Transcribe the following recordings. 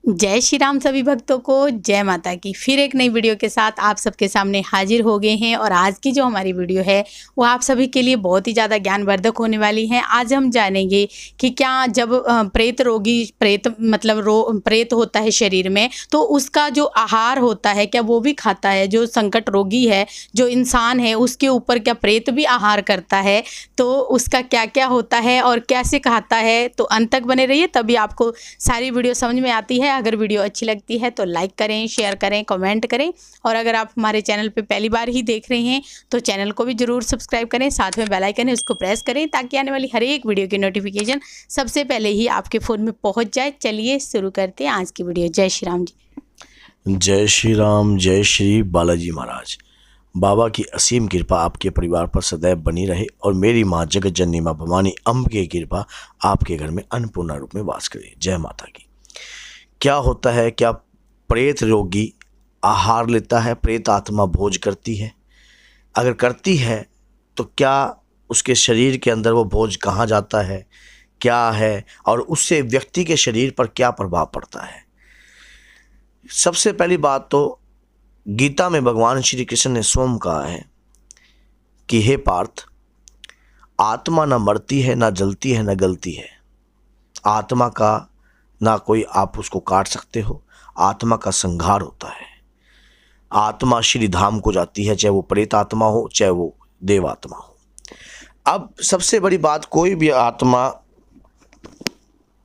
जय श्री राम सभी भक्तों को, जय माता की। फिर एक नई वीडियो के साथ आप सबके सामने हाजिर हो गए हैं और आज की जो हमारी वीडियो है वो आप सभी के लिए बहुत ही ज़्यादा ज्ञानवर्धक होने वाली है। आज हम जानेंगे कि क्या जब प्रेत रोगी प्रेत होता है शरीर में, तो उसका जो आहार होता है क्या वो भी खाता है? जो संकट रोगी है, जो इंसान है, उसके ऊपर क्या प्रेत भी आहार करता है? तो उसका क्या क्या होता है और कैसे खाता है? तो अंत तक बने रहिए, तभी आपको सारी वीडियो समझ में आती है। अगर वीडियो अच्छी लगती है तो लाइक करें, शेयर करें, कमेंट करें और अगर आप हमारे चैनल पे पहली बार ही देख रहे हैं तो चैनल को भी ज़रूर सब्सक्राइब करें। साथ में बेल आइकन है उसको प्रेस करें ताकि आने वाली हर एक वीडियो की नोटिफिकेशन सबसे पहले ही आपके फ़ोन में पहुंच जाए। चलिए शुरू करते हैं आज की वीडियो। जय श्री राम जी। जय श्री राम, जय श्री बालाजी महाराज। बाबा की असीम कृपा आपके परिवार पर सदैव बनी रहे और मेरी माँ जगत जननी माँ भवानी अम्ब की कृपा आपके घर में अन्नपूर्णा रूप में वास करे। जय माता की। क्या होता है? क्या प्रेत रोगी आहार लेता है? प्रेत आत्मा भोज करती है? अगर करती है तो क्या उसके शरीर के अंदर वो भोज कहाँ जाता है, क्या है, और उससे व्यक्ति के शरीर पर क्या प्रभाव पड़ता है? सबसे पहली बात तो गीता में भगवान श्री कृष्ण ने स्वयं कहा है कि हे पार्थ, आत्मा ना मरती है, ना जलती है, ना गलती है। आत्मा का ना कोई आप उसको काट सकते हो। आत्मा का संहार होता है। आत्मा श्री धाम को जाती है, चाहे वो प्रेत आत्मा हो, चाहे वो देव आत्मा हो। अब सबसे बड़ी बात, कोई भी आत्मा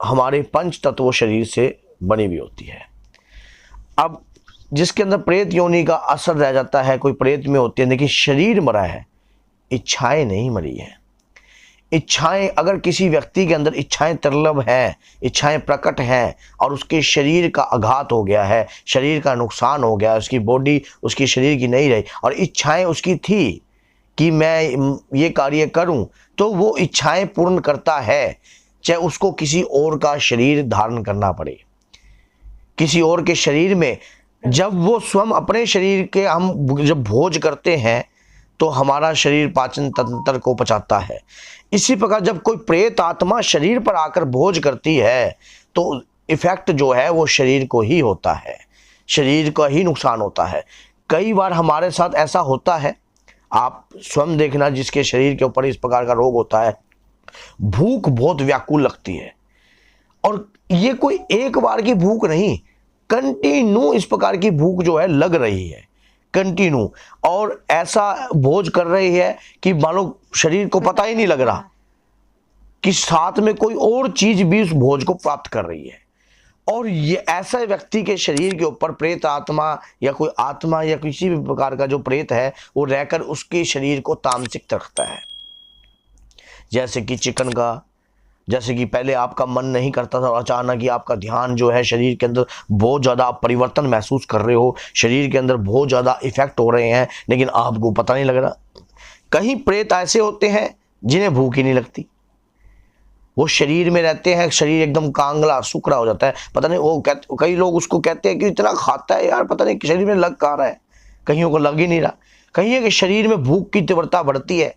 हमारे पंच तत्व शरीर से बनी हुई होती है। अब जिसके अंदर प्रेत योनि का असर रह जाता है, कोई प्रेत में होती है, लेकिन शरीर मरा है, इच्छाएं नहीं मरी है। इच्छाएं, अगर किसी व्यक्ति के अंदर इच्छाएं दुर्लभ हैं, इच्छाएं प्रकट हैं और उसके शरीर का आघात हो गया है, शरीर का नुकसान हो गया, उसकी बॉडी उसकी शरीर की नहीं रही और इच्छाएं उसकी थी कि मैं ये कार्य करूं, तो वो इच्छाएं पूर्ण करता है, चाहे उसको किसी और का शरीर धारण करना पड़े। किसी और के शरीर में जब वो स्वयं अपने शरीर के हम जब भोज करते हैं तो हमारा शरीर पाचन तंत्र को पचाता है। इसी प्रकार जब कोई प्रेत आत्मा शरीर पर आकर भोज करती है तो इफेक्ट जो है वो शरीर को ही होता है, शरीर का ही नुकसान होता है। कई बार हमारे साथ ऐसा होता है, आप स्वयं देखना, जिसके शरीर के ऊपर इस प्रकार का रोग होता है, भूख बहुत व्याकुल लगती है और ये कोई एक बार की भूख नहीं, कंटिन्यू इस प्रकार की भूख जो है लग रही है, कंटिन्यू, और ऐसा भोज कर रही है कि मानो शरीर को पता ही नहीं लग रहा कि साथ में कोई और चीज भी उस भोज को प्राप्त कर रही है। और ये ऐसे व्यक्ति के शरीर के ऊपर प्रेत आत्मा या कोई आत्मा या किसी भी प्रकार का जो प्रेत है वो रहकर उसके शरीर को तामसिक रखता है। जैसे कि चिकन का, जैसे कि पहले आपका मन नहीं करता था और अचानक ही आपका ध्यान जो है शरीर के अंदर बहुत ज़्यादा आप परिवर्तन महसूस कर रहे हो, शरीर के अंदर बहुत ज़्यादा इफेक्ट हो रहे हैं लेकिन आपको पता नहीं लग रहा। कहीं प्रेत ऐसे होते हैं जिन्हें भूख ही नहीं लगती, वो शरीर में रहते हैं, शरीर एकदम कांगला सुखड़ा हो जाता है, पता नहीं वो कई लोग उसको कहते हैं कि इतना खाता है यार, पता नहीं शरीर में लग कहाँ रहा है, कहीं को लग ही नहीं रहा। कहीं है कि शरीर में भूख की तीव्रता बढ़ती है।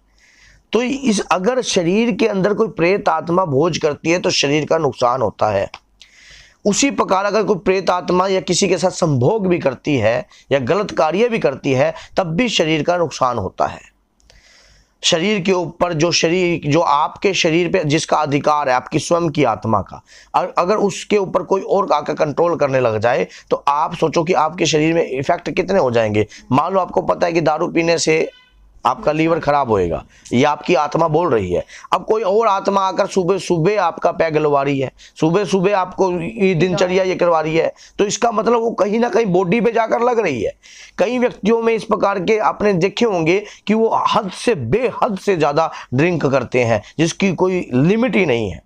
तो इस अगर शरीर के अंदर कोई प्रेत आत्मा भोज करती है तो शरीर का नुकसान होता है। उसी प्रकार अगर कोई प्रेत आत्मा या किसी के साथ संभोग भी करती है या गलत कार्य भी करती है तब भी शरीर का नुकसान होता है। शरीर के ऊपर जो आपके शरीर पे जिसका अधिकार है, आपकी स्वयं की आत्मा का, अगर उसके ऊपर कोई और आकर कंट्रोल करने लग जाए तो आप सोचो कि आपके शरीर में इफेक्ट कितने हो जाएंगे। मान लो आपको पता है कि दारू पीने से आपका लीवर खराब होएगा, ये आपकी आत्मा बोल रही है। अब कोई और आत्मा आकर सुबह सुबह आपका पैर गलवा रही है, सुबह सुबह आपको ये दिनचर्या ये करवा रही है, तो इसका मतलब वो कहीं ना कहीं बॉडी पे जाकर लग रही है। कई व्यक्तियों में इस प्रकार के आपने देखे होंगे कि वो हद से बेहद से ज्यादा ड्रिंक करते हैं जिसकी कोई लिमिट ही नहीं है।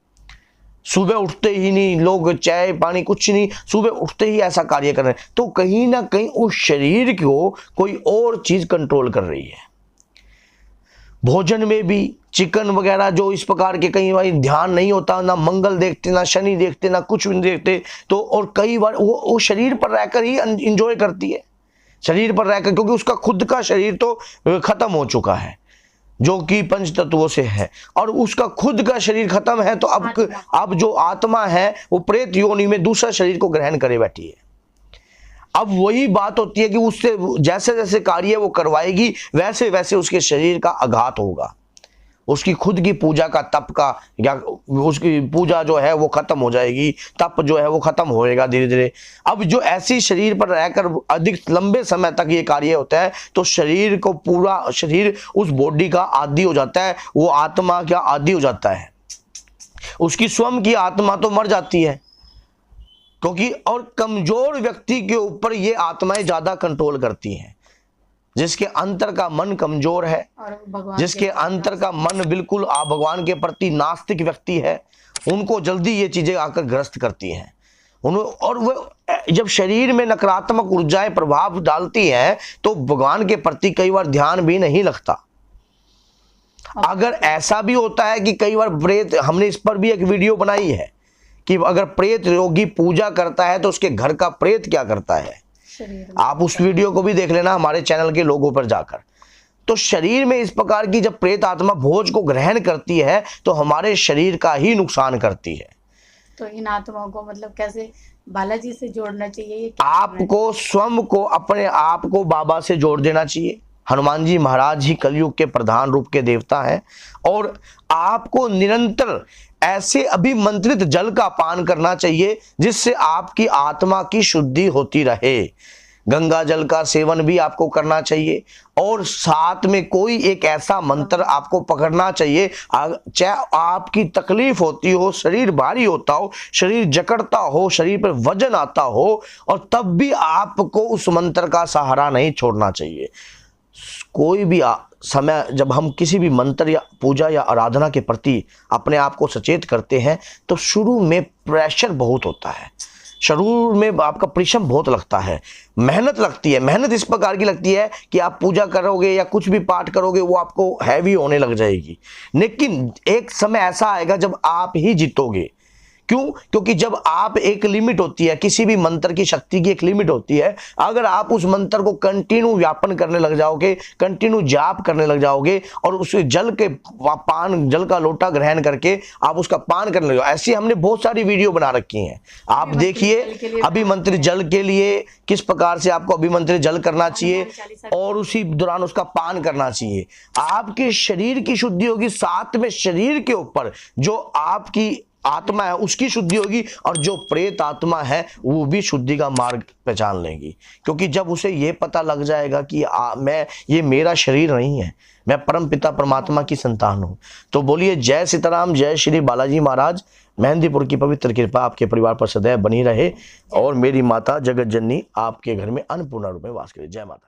सुबह उठते ही नहीं लोग चाय पानी कुछ नहीं, सुबह उठते ही ऐसा कार्य कर रहे हैं, तो कहीं ना कहीं उस शरीर को कोई और चीज कंट्रोल कर रही है। भोजन में भी चिकन वगैरह जो इस प्रकार के कई बार ध्यान नहीं होता, ना मंगल देखते, ना शनि देखते, ना कुछ भी देखते, तो और कई बार वो शरीर पर रहकर ही इंजॉय करती है, शरीर पर रहकर, क्योंकि उसका खुद का शरीर तो खत्म हो चुका है। जो कि पंच तत्वों से है, और उसका खुद का शरीर खत्म है, तो अब जो आत्मा है वो प्रेत योनि में दूसरा शरीर को ग्रहण करे बैठी है। अब वही बात होती है कि उससे जैसे जैसे कार्य वो करवाएगी वैसे वैसे उसके शरीर का आघात होगा, उसकी खुद की पूजा का तप का या उसकी पूजा जो है वो खत्म हो जाएगी, तप जो है वो खत्म होएगा धीरे धीरे। अब जो ऐसी शरीर पर रहकर अधिक लंबे समय तक ये कार्य होता है तो शरीर को पूरा शरीर उस बॉडी का आदी हो जाता है, वो आत्मा का आदी हो जाता है, उसकी स्वयं की आत्मा तो मर जाती है, क्योंकि और कमजोर व्यक्ति के ऊपर ये आत्माएं ज्यादा कंट्रोल करती हैं। जिसके अंतर का मन कमजोर है, जिसके अंतर का मन बिल्कुल भगवान के प्रति नास्तिक व्यक्ति है, उनको जल्दी ये चीजें आकर ग्रस्त करती हैं। और वो जब शरीर में नकारात्मक ऊर्जाएं प्रभाव डालती हैं तो भगवान के प्रति कई बार ध्यान भी नहीं लगता। अगर ऐसा भी होता है कि कई बार प्रेत, हमने इस पर भी एक वीडियो बनाई है कि अगर प्रेत योगी पूजा करता है तो उसके घर का प्रेत क्या करता है, आप उस वीडियो को भी देख लेना हमारे चैनल के लोगों पर जाकर। तो शरीर में इस प्रकार की जब प्रेत आत्मा भोज को ग्रहण करती है तो हमारे शरीर का ही नुकसान करती है। तो इन आत्माओं को मतलब कैसे बालाजी से जोड़ना चाहिए? आपको स्वयं को, अपने आप को बाबा से जोड़ देना चाहिए। हनुमान जी महाराज ही कलयुग के प्रधान रूप के देवता हैं, और आपको निरंतर ऐसे अभिमंत्रित जल का पान करना चाहिए जिससे आपकी आत्मा की शुद्धि होती रहे। गंगा जल का सेवन भी आपको करना चाहिए, और साथ में कोई एक ऐसा मंत्र आपको पकड़ना चाहिए, चाहे आपकी तकलीफ होती हो, शरीर भारी होता हो, शरीर जकड़ता हो, शरीर पर वजन आता हो, और तब भी आपको उस मंत्र का सहारा नहीं छोड़ना चाहिए। कोई भी समय जब हम किसी भी मंत्र या पूजा या आराधना के प्रति अपने आप को सचेत करते हैं तो शुरू में प्रेशर बहुत होता है, शुरू में आपका परिश्रम बहुत लगता है, मेहनत लगती है। मेहनत इस प्रकार की लगती है कि आप पूजा करोगे या कुछ भी पाठ करोगे वो आपको हैवी होने लग जाएगी, लेकिन एक समय ऐसा आएगा जब आप ही जीतोगे। क्यों? क्योंकि जब आप, एक लिमिट होती है, किसी भी मंत्र की शक्ति की एक लिमिट होती है। अगर आप उस मंत्र को कंटिन्यू व्यापन करने लग जाओगे, कंटिन्यू जाप करने लग जाओगे, और उस जल के पान, जल का लोटा ग्रहण करके आप उसका पान करने लग जाओ। ऐसी हमने बहुत सारी वीडियो बना रखी हैं, आप देखिए अभिमंत्रित जल के लिए किस प्रकार से आपको अभिमंत्रित जल करना चाहिए और उसी दौरान उसका पान करना चाहिए। आपके शरीर की शुद्धि होगी, साथ में शरीर के ऊपर जो आपकी आत्मा है उसकी शुद्धि होगी, और जो प्रेत आत्मा है वो भी शुद्धि का मार्ग पहचान लेगी। क्योंकि जब उसे ये पता लग जाएगा कि ये मेरा शरीर नहीं है, मैं परम पिता परमात्मा की संतान हूं। तो बोलिए जय सीताराम, जय श्री बालाजी महाराज। मेहंदीपुर की पवित्र कृपा आपके परिवार पर सदैव बनी रहे, और मेरी माता जगत जननी आपके घर में अन्नपूर्णा रूप में वास करे। जय माता।